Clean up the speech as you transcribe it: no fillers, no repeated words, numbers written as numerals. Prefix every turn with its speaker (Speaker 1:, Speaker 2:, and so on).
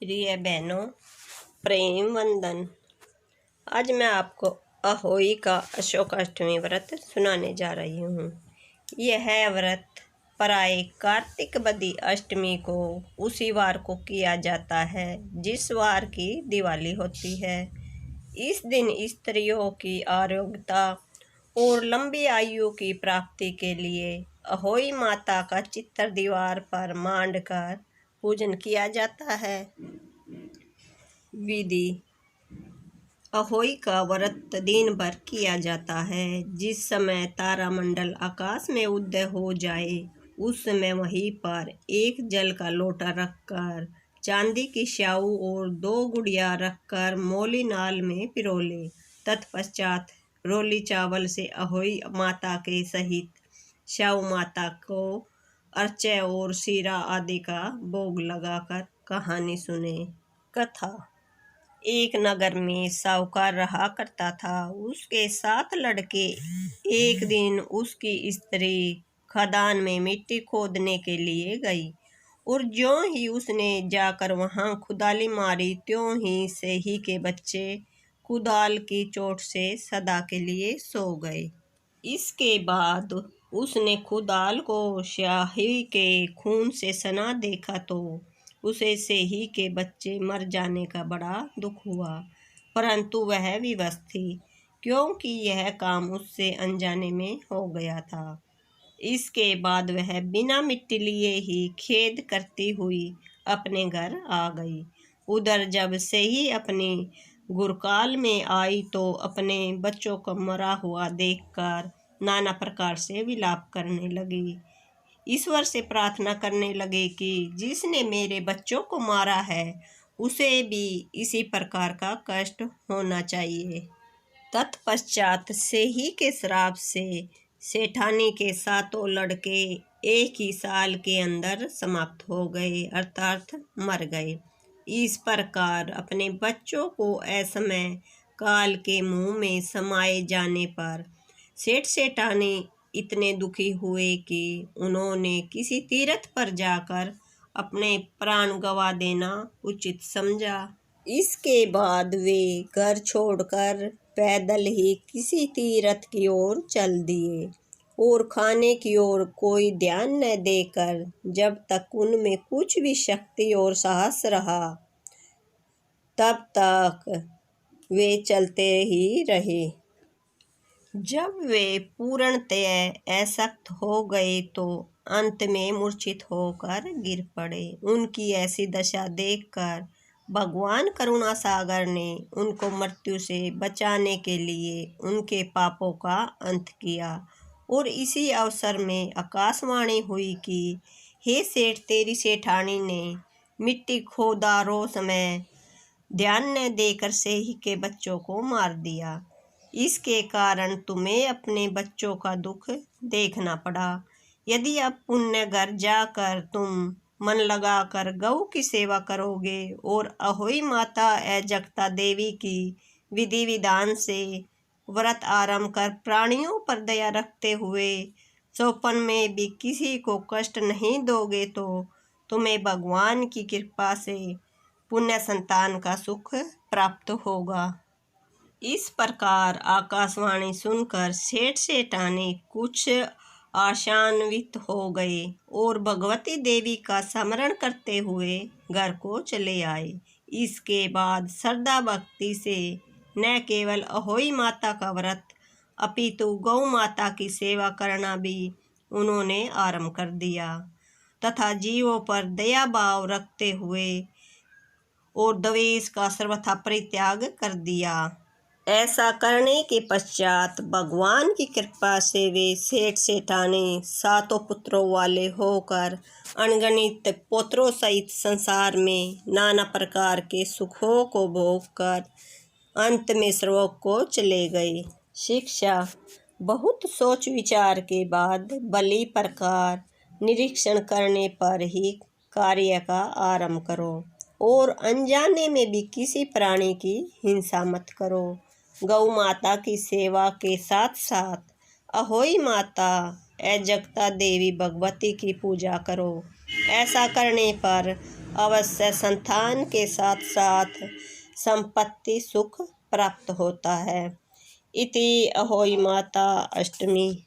Speaker 1: प्रिय बहनों, प्रेम वंदन। आज मैं आपको अहोई का अशोकाष्टमी व्रत सुनाने जा रही हूँ। यह व्रत पराए कार्तिक बदी अष्टमी को उसी वार को किया जाता है जिस वार की दिवाली होती है। इस दिन स्त्रियों की आरोग्यता और लंबी आयु की प्राप्ति के लिए अहोई माता का चित्र दीवार पर मांड कर पूजन किया जाता है। विधि: अहोई का व्रत दिन भर किया जाता है। जिस समय तारामंडल आकाश में उदय हो जाए उस समय वहीं पर एक जल का लोटा रखकर चांदी की स्याऊ और 2 गुड़िया रखकर मौली नाल में पिरो ले। तत्पश्चात रोली चावल से अहोई माता के सहित स्याऊ माता को अर्चय और शीरा आदि का भोग लगाकर कहानी सुने। कथा: एक नगर में साहूकार रहा करता था। उसके 7 लड़के। एक दिन उसकी स्त्री खदान में मिट्टी खोदने के लिए गई और ज्यों ही उसने जाकर वहां खुदाली मारी त्यों ही सेही के बच्चे कुदाल की चोट से सदा के लिए सो गए। इसके बाद उसने कुदाल को स्याही के खून से सना देखा तो उसे सेही के बच्चे मर जाने का बड़ा दुख हुआ, परंतु वह विवश थी क्योंकि यह काम उससे अनजाने में हो गया था। इसके बाद वह बिना मिट्टी लिए ही खेद करती हुई अपने घर आ गई। उधर जब सेही अपनी गुरकाल में आई तो अपने बच्चों को मरा हुआ देखकर नाना प्रकार से विलाप करने लगी। ईश्वर से प्रार्थना करने लगे कि जिसने मेरे बच्चों को मारा है उसे भी इसी प्रकार का कष्ट होना चाहिए। तत्पश्चात सेही के श्राप से सेठानी के 7 लड़के एक ही साल के अंदर समाप्त हो गए, अर्थात मर गए। इस प्रकार अपने बच्चों को असमय काल के मुंह में समाये जाने पर सेठ सेठानी इतने दुखी हुए कि उन्होंने किसी तीर्थ पर जाकर अपने प्राण गंवा देना उचित समझा। इसके बाद वे घर छोड़कर पैदल ही किसी तीर्थ की ओर चल दिए और खाने की ओर कोई ध्यान न देकर जब तक उनमें कुछ भी शक्ति और साहस रहा तब तक वे चलते ही रहे। जब वे पूर्णतः अशक्त हो गए तो अंत में मूर्छित होकर गिर पड़े। उनकी ऐसी दशा देखकर भगवान करुणा सागर ने उनको मृत्यु से बचाने के लिए उनके पापों का अंत किया और इसी अवसर में आकाशवाणी हुई कि हे सेठ, तेरी सेठानी ने मिट्टी खोदारो समय ध्यान न देकर सेही के बच्चों को मार दिया। इसके कारण तुम्हें अपने बच्चों का दुख देखना पड़ा। यदि अब पुण्य घर जाकर तुम मन लगाकर गौ की सेवा करोगे और अहोई माता अजगता देवी की विधि विधान से व्रत आरंभ कर प्राणियों पर दया रखते हुए चौपन में भी किसी को कष्ट नहीं दोगे तो तुम्हें भगवान की कृपा से पुण्य संतान का सुख प्राप्त होगा। इस प्रकार आकाशवाणी सुनकर सेठ सेठानी कुछ आशान्वित हो गए और भगवती देवी का स्मरण करते हुए घर को चले आए। इसके बाद श्रद्धा भक्ति से न केवल अहोई माता का व्रत अपितु गौ माता की सेवा करना भी उन्होंने आरंभ कर दिया तथा जीवों पर दया भाव रखते हुए और द्वेष का सर्वथा परित्याग कर दिया। ऐसा करने के पश्चात भगवान की कृपा से वे सेठ सेठानी 7 पुत्रों वाले होकर अनगिनत पुत्रों सहित संसार में नाना प्रकार के सुखों को भोग कर अंत में स्वर्ग को चले गए। शिक्षा: बहुत सोच विचार के बाद भली प्रकार निरीक्षण करने पर ही कार्य का आरंभ करो और अनजाने में भी किसी प्राणी की हिंसा मत करो। गौ माता की सेवा के साथ साथ अहोई माता अजगता देवी भगवती की पूजा करो। ऐसा करने पर अवश्य संतान के साथ साथ संपत्ति सुख प्राप्त होता है। इति अहोई माता अष्टमी।